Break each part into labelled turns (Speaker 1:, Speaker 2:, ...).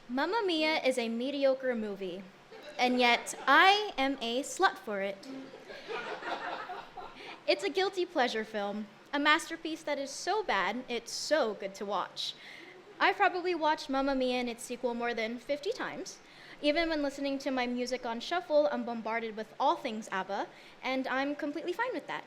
Speaker 1: Mamma Mia is a mediocre movie, and yet I am a slut for it. It's a guilty pleasure film, a masterpiece that is so bad, it's so good to watch. I've probably watched Mamma Mia and its sequel more than 50 times. Even when listening to my music on shuffle, I'm bombarded with all things ABBA, and I'm completely fine with that.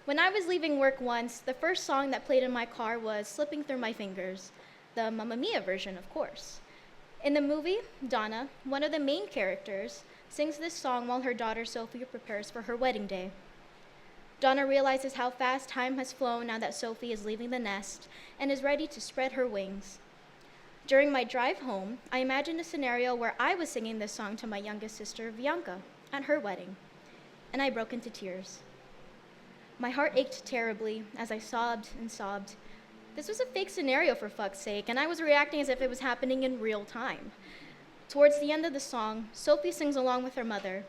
Speaker 1: When I was leaving work once, the first song that played in my car was Slipping Through My Fingers, the Mamma Mia version, of course. In the movie, Donna, one of the main characters, sings this song while her daughter Sophie prepares for her wedding day. Donna realizes how fast time has flown now that Sophie is leaving the nest and is ready to spread her wings. During my drive home, I imagined a scenario where I was singing this song to my youngest sister, Bianca, at her wedding, and I broke into tears. My heart ached terribly as I sobbed and sobbed. This was a fake scenario, for fuck's sake, and I was reacting as if it was happening in real time. Towards the end of the song, Sophie sings along with her mother.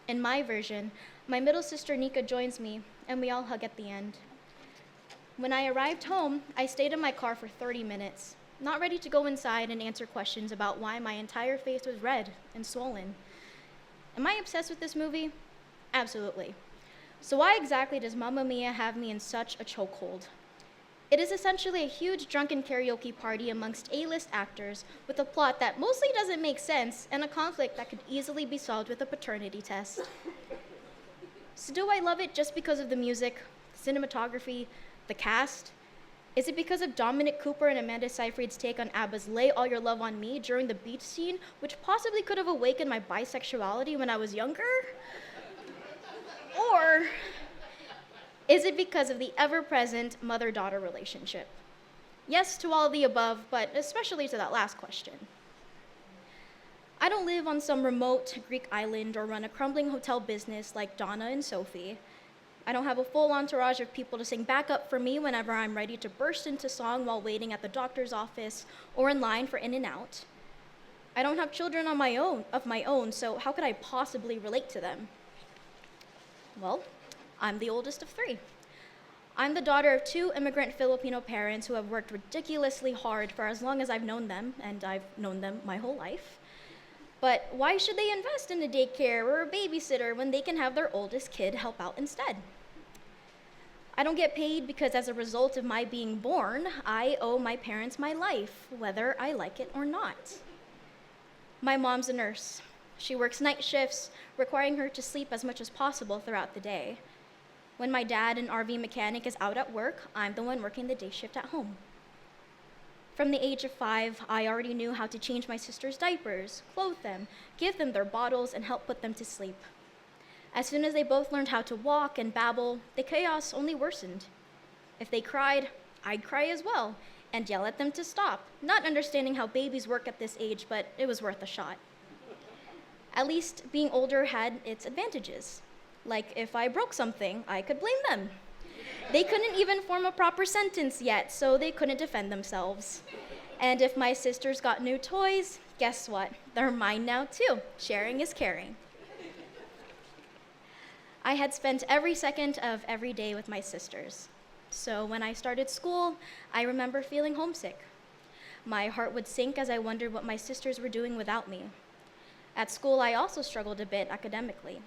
Speaker 1: In my version, my middle sister Nika joins me, and we all hug at the end. When I arrived home, I stayed in my car for 30 minutes, not ready to go inside and answer questions about why my entire face was red and swollen. Am I obsessed with this movie? Absolutely. So why exactly does Mamma Mia have me in such a chokehold? It is essentially a huge drunken karaoke party amongst A-list actors with a plot that mostly doesn't make sense and a conflict that could easily be solved with a paternity test. So do I love it just because of the music, cinematography, the cast? Is it because of Dominic Cooper and Amanda Seyfried's take on ABBA's Lay All Your Love on Me during the beach scene, which possibly could have awakened my bisexuality when I was younger? Or is it because of the ever-present mother-daughter relationship? Yes to all of the above, but especially to that last question. I don't live on some remote Greek island or run a crumbling hotel business like Donna and Sophie. I don't have a full entourage of people to sing backup for me whenever I'm ready to burst into song while waiting at the doctor's office or in line for In-N-Out. I don't have children of my own, so how could I possibly relate to them? Well, I'm the oldest of three. I'm the daughter of two immigrant Filipino parents who have worked ridiculously hard for as long as I've known them, and I've known them my whole life. But why should they invest in a daycare or a babysitter when they can have their oldest kid help out instead? I don't get paid because as a result of my being born, I owe my parents my life, whether I like it or not. My mom's a nurse. She works night shifts, requiring her to sleep as much as possible throughout the day. When my dad, an RV mechanic, is out at work, I'm the one working the day shift at home. From the age of 5, I already knew how to change my sister's diapers, clothe them, give them their bottles, and help put them to sleep. As soon as they both learned how to walk and babble, the chaos only worsened. If they cried, I'd cry as well, and yell at them to stop, not understanding how babies work at this age, but it was worth a shot. At least being older had its advantages. Like if I broke something, I could blame them. They couldn't even form a proper sentence yet, so they couldn't defend themselves. And if my sisters got new toys, guess what? They're mine now too. Sharing is caring. I had spent every second of every day with my sisters. So when I started school, I remember feeling homesick. My heart would sink as I wondered what my sisters were doing without me. At school, I also struggled a bit academically.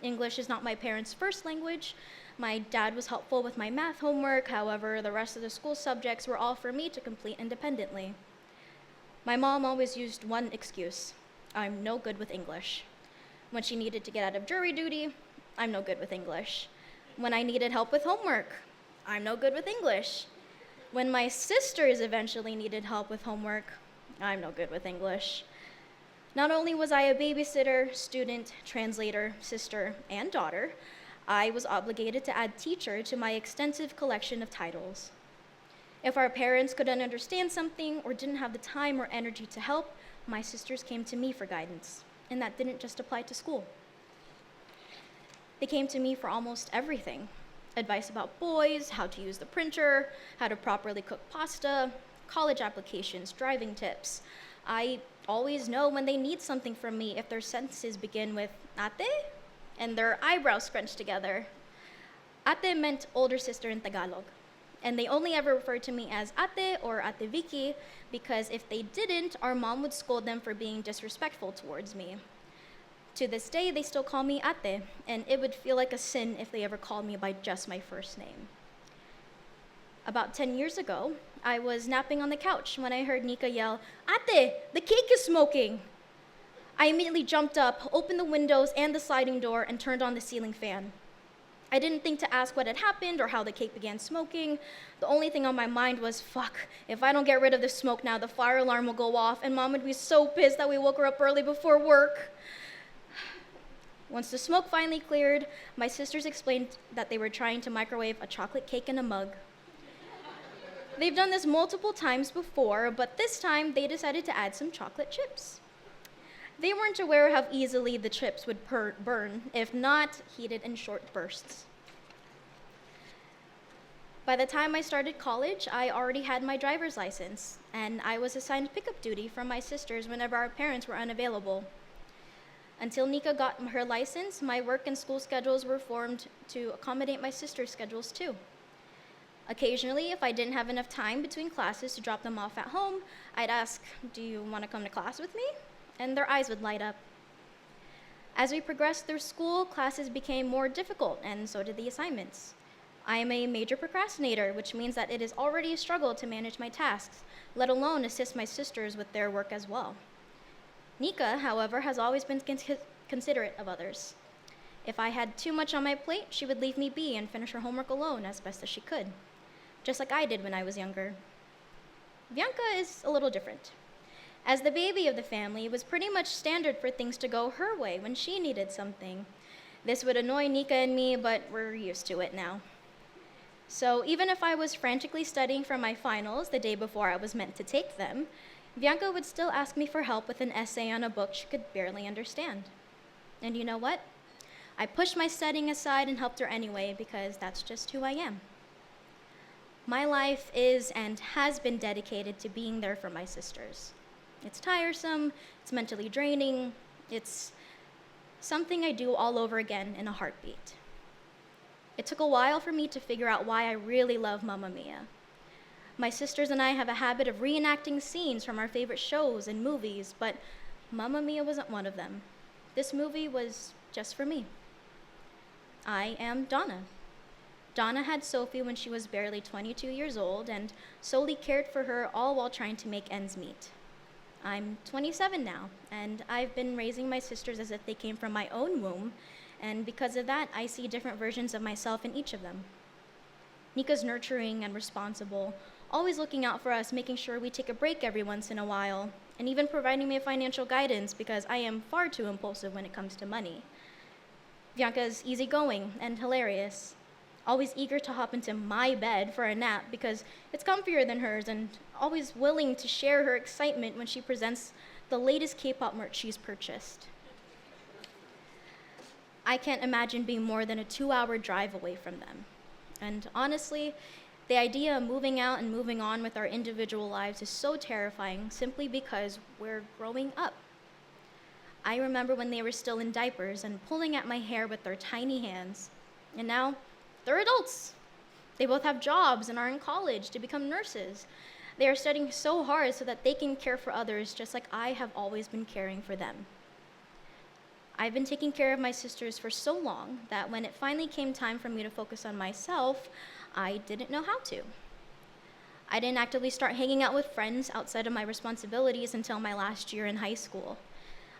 Speaker 1: English is not my parents' first language. My dad was helpful with my math homework, however, the rest of the school subjects were all for me to complete independently. My mom always used one excuse: I'm no good with English. When she needed to get out of jury duty, I'm no good with English. When I needed help with homework, I'm no good with English. When my sisters eventually needed help with homework, I'm no good with English. Not only was I a babysitter, student, translator, sister, and daughter, I was obligated to add teacher to my extensive collection of titles. If our parents couldn't understand something or didn't have the time or energy to help, my sisters came to me for guidance, and that didn't just apply to school. They came to me for almost everything: advice about boys, how to use the printer, how to properly cook pasta, college applications, driving tips. I always know when they need something from me if their sentences begin with ate and their eyebrows scrunched together. Ate meant older sister in Tagalog, and they only ever referred to me as Ate or Ate Vicky because if they didn't, our mom would scold them for being disrespectful towards me. To this day, they still call me Ate, and it would feel like a sin if they ever called me by just my first name. About 10 years ago, I was napping on the couch when I heard Nika yell, "Ate, the cake is smoking!" I immediately jumped up, opened the windows and the sliding door, and turned on the ceiling fan. I didn't think to ask what had happened or how the cake began smoking. The only thing on my mind was, fuck, if I don't get rid of the smoke now, the fire alarm will go off, and Mom would be so pissed that we woke her up early before work. Once the smoke finally cleared, my sisters explained that they were trying to microwave a chocolate cake in a mug. They've done this multiple times before, but this time they decided to add some chocolate chips. They weren't aware how easily the chips would burn, if not heated in short bursts. By the time I started college, I already had my driver's license, and I was assigned pickup duty from my sisters whenever our parents were unavailable. Until Nika got her license, my work and school schedules were formed to accommodate my sisters' schedules too. Occasionally, if I didn't have enough time between classes to drop them off at home, I'd ask, "Do you want to come to class with me?" And their eyes would light up. As we progressed through school, classes became more difficult, and so did the assignments. I am a major procrastinator, which means that it is already a struggle to manage my tasks, let alone assist my sisters with their work as well. Nika, however, has always been considerate of others. If I had too much on my plate, she would leave me be and finish her homework alone as best as she could, just like I did when I was younger. Bianca is a little different. As the baby of the family, it was pretty much standard for things to go her way when she needed something. This would annoy Nika and me, but we're used to it now. So even if I was frantically studying for my finals the day before I was meant to take them, Bianca would still ask me for help with an essay on a book she could barely understand. And you know what? I pushed my studying aside and helped her anyway because that's just who I am. My life is and has been dedicated to being there for my sisters. It's tiresome, it's mentally draining, it's something I do all over again in a heartbeat. It took a while for me to figure out why I really love Mamma Mia. My sisters and I have a habit of reenacting scenes from our favorite shows and movies, but Mamma Mia wasn't one of them. This movie was just for me. I am Donna. Donna had Sophie when she was barely 22 years old and solely cared for her all while trying to make ends meet. I'm 27 now, and I've been raising my sisters as if they came from my own womb, and because of that, I see different versions of myself in each of them. Nika's nurturing and responsible, always looking out for us, making sure we take a break every once in a while, and even providing me financial guidance because I am far too impulsive when it comes to money. Bianca's easygoing and hilarious, always eager to hop into my bed for a nap because it's comfier than hers, and always willing to share her excitement when she presents the latest K-pop merch she's purchased. I can't imagine being more than a 2-hour drive away from them. And honestly, the idea of moving out and moving on with our individual lives is so terrifying simply because we're growing up. I remember when they were still in diapers and pulling at my hair with their tiny hands. And now, they're adults. They both have jobs and are in college to become nurses. They are studying so hard so that they can care for others just like I have always been caring for them. I've been taking care of my sisters for so long that when it finally came time for me to focus on myself, I didn't know how to. I didn't actively start hanging out with friends outside of my responsibilities until my last year in high school.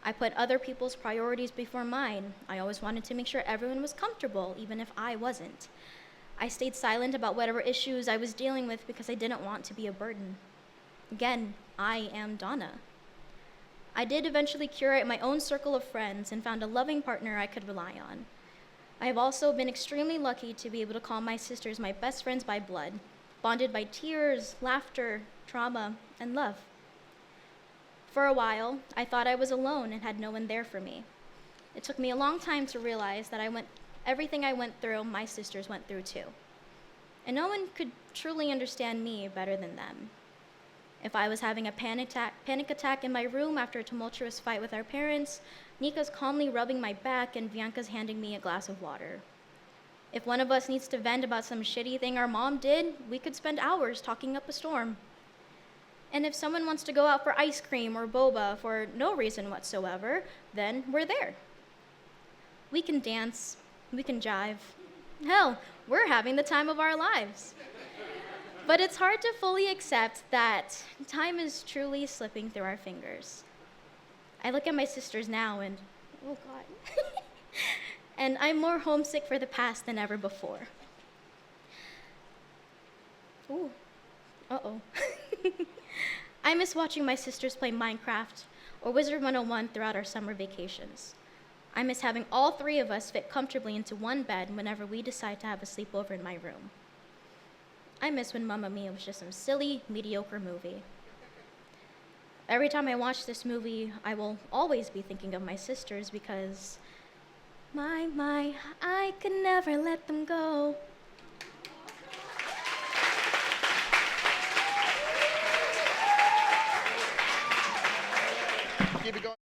Speaker 1: I put other people's priorities before mine. I always wanted to make sure everyone was comfortable, even if I wasn't. I stayed silent about whatever issues I was dealing with because I didn't want to be a burden. Again, I am Donna. I did eventually curate my own circle of friends and found a loving partner I could rely on. I have also been extremely lucky to be able to call my sisters my best friends by blood, bonded by tears, laughter, trauma, and love. For a while, I thought I was alone and had no one there for me. It took me a long time to realize that everything I went through, my sisters went through too. And no one could truly understand me better than them. If I was having a panic attack in my room after a tumultuous fight with our parents, Nika's calmly rubbing my back and Bianca's handing me a glass of water. If one of us needs to vent about some shitty thing our mom did, we could spend hours talking up a storm. And if someone wants to go out for ice cream or boba for no reason whatsoever, then we're there. We can dance, we can jive. Hell, we're having the time of our lives. But it's hard to fully accept that time is truly slipping through our fingers. I look at my sisters now and, oh God. And I'm more homesick for the past than ever before. Ooh, uh-oh. I miss watching my sisters play Minecraft or Wizard 101 throughout our summer vacations. I miss having all three of us fit comfortably into one bed whenever we decide to have a sleepover in my room. I miss when Mamma Mia was just some silly, mediocre movie. Every time I watch this movie, I will always be thinking of my sisters because, my, I could never let them go.
Speaker 2: Keep it going.